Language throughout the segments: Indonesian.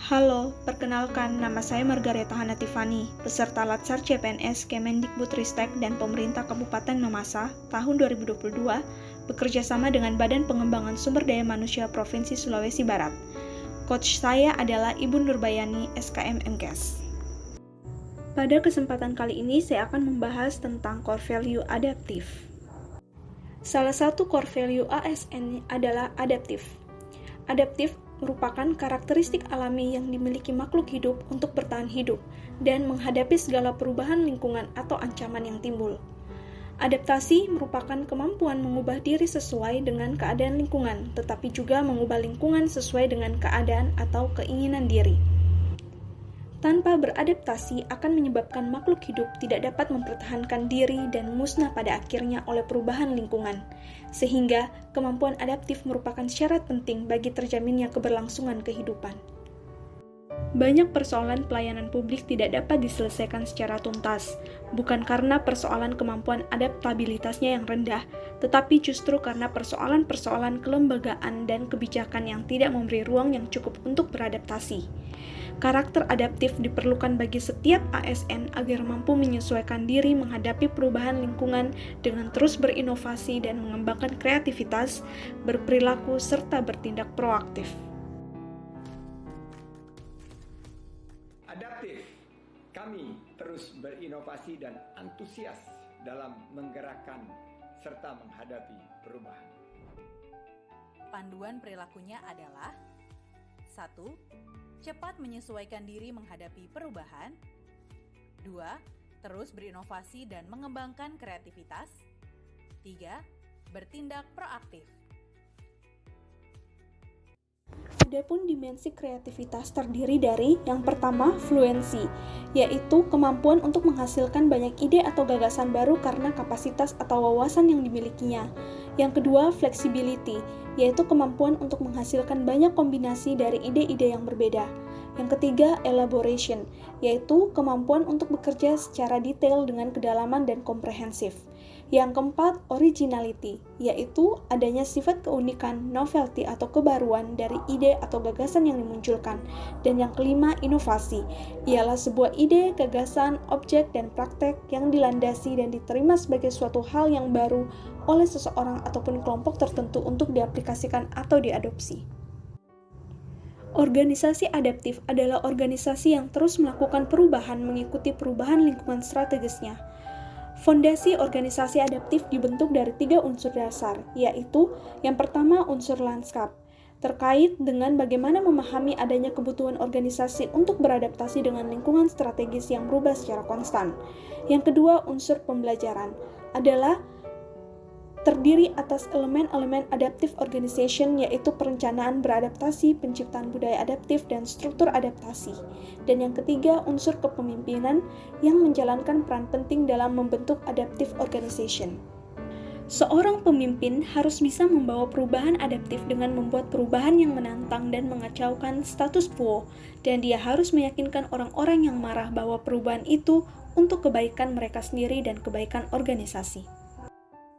Halo, perkenalkan nama saya Margareta Hana Tiffany, peserta Latsar CPNS Kemendikbudristek dan Pemerintah Kabupaten Mamasa tahun 2022, bekerja sama dengan Badan Pengembangan Sumber Daya Manusia Provinsi Sulawesi Barat. Coach saya adalah Ibu Nurbayani, SKM MKes. Pada kesempatan kali ini saya akan membahas tentang core value adaptif. Salah satu core value ASN adalah adaptif. Adaptif merupakan karakteristik alami yang dimiliki makhluk hidup untuk bertahan hidup dan menghadapi segala perubahan lingkungan atau ancaman yang timbul. Adaptasi merupakan kemampuan mengubah diri sesuai dengan keadaan lingkungan, tetapi juga mengubah lingkungan sesuai dengan keadaan atau keinginan diri. Tanpa beradaptasi akan menyebabkan makhluk hidup tidak dapat mempertahankan diri dan musnah pada akhirnya oleh perubahan lingkungan, sehingga kemampuan adaptif merupakan syarat penting bagi terjaminnya keberlangsungan kehidupan. Banyak persoalan pelayanan publik tidak dapat diselesaikan secara tuntas, bukan karena persoalan kemampuan adaptabilitasnya yang rendah, tetapi justru karena persoalan-persoalan kelembagaan dan kebijakan yang tidak memberi ruang yang cukup untuk beradaptasi. Karakter adaptif diperlukan bagi setiap ASN agar mampu menyesuaikan diri menghadapi perubahan lingkungan dengan terus berinovasi dan mengembangkan kreativitas, berperilaku, serta bertindak proaktif. Adaptif, kami terus berinovasi dan antusias dalam menggerakkan serta menghadapi perubahan. Panduan perilakunya adalah 1. Cepat menyesuaikan diri menghadapi perubahan. 2. Terus berinovasi dan mengembangkan kreativitas. 3. Bertindak proaktif. Adapun dimensi kreativitas terdiri dari yang pertama, fluensi, yaitu kemampuan untuk menghasilkan banyak ide atau gagasan baru karena kapasitas atau wawasan yang dimilikinya. Yang kedua, flexibility, yaitu kemampuan untuk menghasilkan banyak kombinasi dari ide-ide yang berbeda. Yang ketiga, elaboration, yaitu kemampuan untuk bekerja secara detail dengan kedalaman dan komprehensif. Yang keempat, originality, yaitu adanya sifat keunikan, novelty atau kebaruan dari ide atau gagasan yang dimunculkan. Dan yang kelima, inovasi, ialah sebuah ide, gagasan, objek, dan praktek yang dilandasi dan diterima sebagai suatu hal yang baru oleh seseorang ataupun kelompok tertentu untuk diaplikasikan atau diadopsi. Organisasi adaptif adalah organisasi yang terus melakukan perubahan mengikuti perubahan lingkungan strategisnya. Fondasi organisasi adaptif dibentuk dari 3 unsur dasar, yaitu yang pertama unsur lanskap, terkait dengan bagaimana memahami adanya kebutuhan organisasi untuk beradaptasi dengan lingkungan strategis yang berubah secara konstan. Yang kedua unsur pembelajaran, adalah terdiri atas elemen-elemen adaptive organization, yaitu perencanaan beradaptasi, penciptaan budaya adaptif, dan struktur adaptasi. Dan yang ketiga, unsur kepemimpinan yang menjalankan peran penting dalam membentuk adaptive organization. Seorang pemimpin harus bisa membawa perubahan adaptif dengan membuat perubahan yang menantang dan mengacaukan status quo, dan dia harus meyakinkan orang-orang yang marah bahwa perubahan itu untuk kebaikan mereka sendiri dan kebaikan organisasi.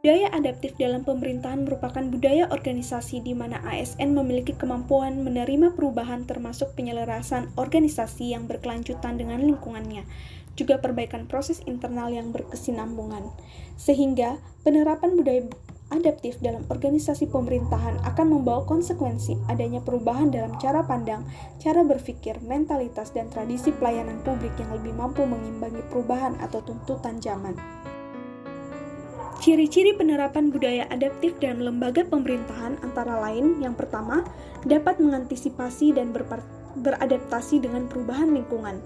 Budaya adaptif dalam pemerintahan merupakan budaya organisasi di mana ASN memiliki kemampuan menerima perubahan termasuk penyelarasan organisasi yang berkelanjutan dengan lingkungannya, juga perbaikan proses internal yang berkesinambungan. Sehingga penerapan budaya adaptif dalam organisasi pemerintahan akan membawa konsekuensi adanya perubahan dalam cara pandang, cara berpikir, mentalitas, dan tradisi pelayanan publik yang lebih mampu mengimbangi perubahan atau tuntutan zaman. Ciri-ciri penerapan budaya adaptif dalam lembaga pemerintahan antara lain, yang pertama, dapat mengantisipasi dan beradaptasi dengan perubahan lingkungan.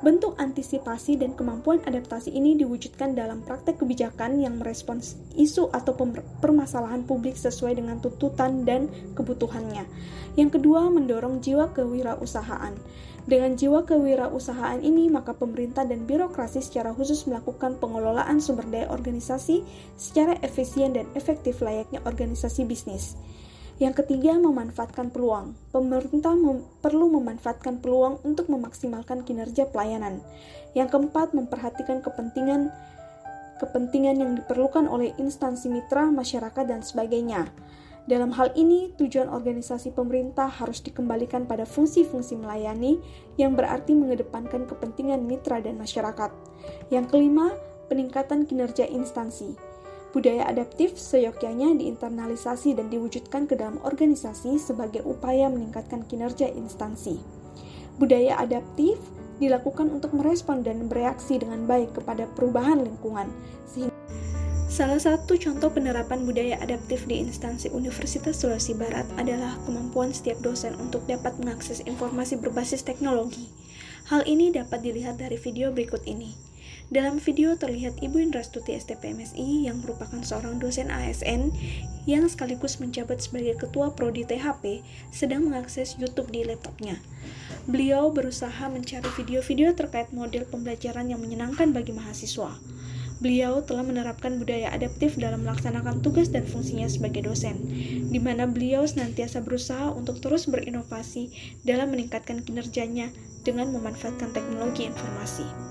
Bentuk antisipasi dan kemampuan adaptasi ini diwujudkan dalam praktek kebijakan yang merespons isu atau permasalahan publik sesuai dengan tuntutan dan kebutuhannya. Yang kedua, mendorong jiwa kewirausahaan. Dengan jiwa kewirausahaan ini, maka pemerintah dan birokrasi secara khusus melakukan pengelolaan sumber daya organisasi secara efisien dan efektif layaknya organisasi bisnis. Yang ketiga, memanfaatkan peluang. Pemerintah perlu memanfaatkan peluang untuk memaksimalkan kinerja pelayanan. Yang keempat, memperhatikan kepentingan yang diperlukan oleh instansi mitra, masyarakat, dan sebagainya. Dalam hal ini, tujuan organisasi pemerintah harus dikembalikan pada fungsi-fungsi melayani yang berarti mengedepankan kepentingan mitra dan masyarakat. Yang kelima, peningkatan kinerja instansi. Budaya adaptif seyogyanya diinternalisasi dan diwujudkan ke dalam organisasi sebagai upaya meningkatkan kinerja instansi. Budaya adaptif dilakukan untuk merespon dan bereaksi dengan baik kepada perubahan lingkungan. Salah satu contoh penerapan budaya adaptif di instansi Universitas Sulawesi Barat adalah kemampuan setiap dosen untuk dapat mengakses informasi berbasis teknologi. Hal ini dapat dilihat dari video berikut ini. Dalam video terlihat Ibu Indrastuti STP-MSI yang merupakan seorang dosen ASN yang sekaligus menjabat sebagai Ketua Prodi THP sedang mengakses YouTube di laptopnya. Beliau berusaha mencari video-video terkait model pembelajaran yang menyenangkan bagi mahasiswa. Beliau telah menerapkan budaya adaptif dalam melaksanakan tugas dan fungsinya sebagai dosen, di mana beliau senantiasa berusaha untuk terus berinovasi dalam meningkatkan kinerjanya dengan memanfaatkan teknologi informasi.